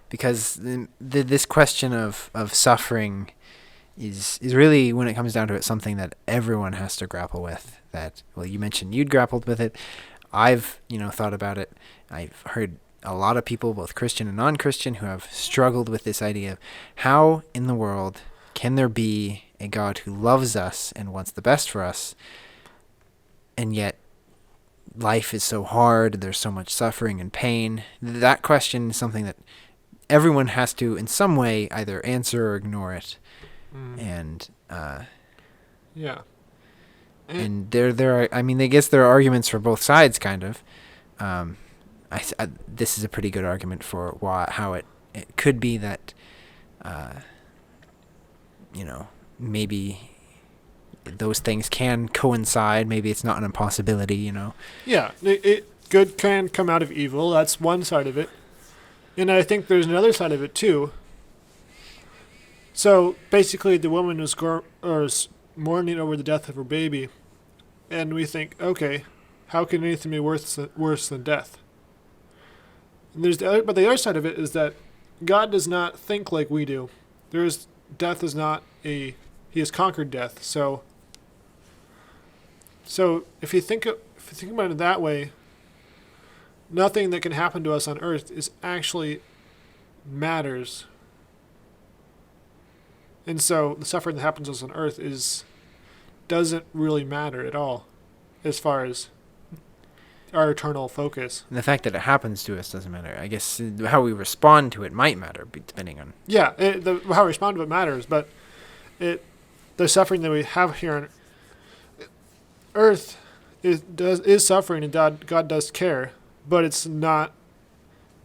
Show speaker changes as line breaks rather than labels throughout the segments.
because this question of suffering is really, when it comes down to it, something that everyone has to grapple with. That, well, you mentioned you'd grappled with it. I've, thought about it. I've heard a lot of people, both Christian and non-Christian, who have struggled with this idea of how in the world can there be a God who loves us and wants the best for us, and yet life is so hard, there's so much suffering and pain. That question is something that everyone has to, in some way, either answer or ignore it. And
yeah.
And there are, I guess there are arguments for both sides, kind of. This is a pretty good argument for how it could be that, maybe those things can coincide. Maybe it's not an impossibility,
Yeah, good can come out of evil. That's one side of it. And I think there's another side of it, too. So, basically, the woman was mourning over the death of her baby. And we think, okay, how can anything be worse than death? And but the other side of it is that God does not think like we do. Death is not He has conquered death. So if you think about it that way, nothing that can happen to us on earth is actually matters. And so the suffering that happens to us on earth doesn't really matter at all, as far as our eternal focus.
And the fact that it happens to us doesn't matter. I guess how we respond to it might matter, depending on...
Yeah, how we respond to it matters, but the suffering that we have here on earth is suffering, and God does care, but it's not...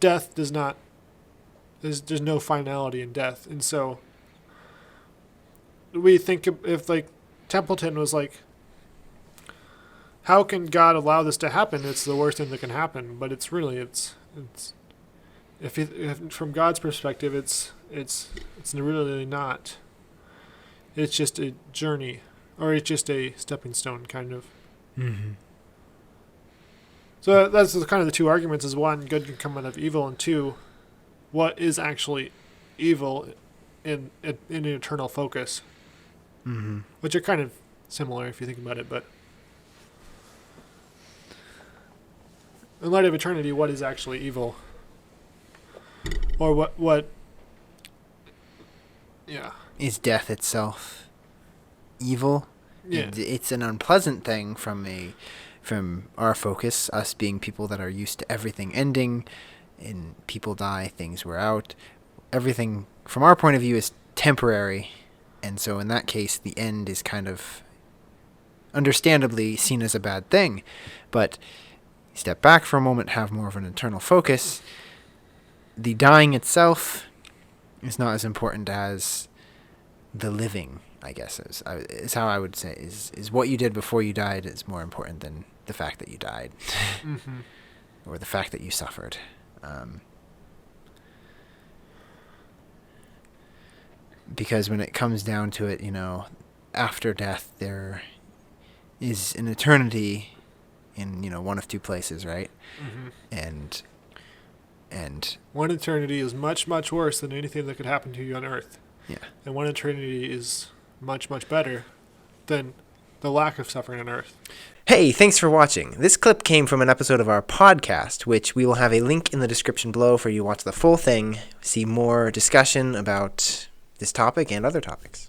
Death does not... There's no finality in death, and so... We think if, like, Templeton was like, how can God allow this to happen? It's the worst thing that can happen. But it's really, if from God's perspective, it's really not. It's just a journey, or it's just a stepping stone, kind of.
Mm-hmm.
So that's kind of the two arguments: is one, good can come out of evil, and two, what is actually evil in an eternal focus.
Mm-hmm.
Which are kind of similar if you think about it, but in light of eternity, what is actually evil? Or what yeah.
Is death itself evil?
Yeah.
It's an unpleasant thing from our focus, us being people that are used to everything ending, and people die, things wear out. Everything from our point of view is temporary. And so in that case, the end is kind of understandably seen as a bad thing. But step back for a moment, have more of an internal focus. The dying itself is not as important as the living, I guess, is how I would say. Is what you did before you died is more important than the fact that you died.
Mm-hmm.
Or the fact that you suffered. Because when it comes down to it, after death, there is an eternity in, one of two places, right?
Mm-hmm.
And
one eternity is much, much worse than anything that could happen to you on earth.
Yeah.
And one eternity is much, much better than the lack of suffering on earth.
Hey, thanks for watching. This clip came from an episode of our podcast, which we will have a link in the description below for you to watch the full thing, see more discussion about this topic and other topics.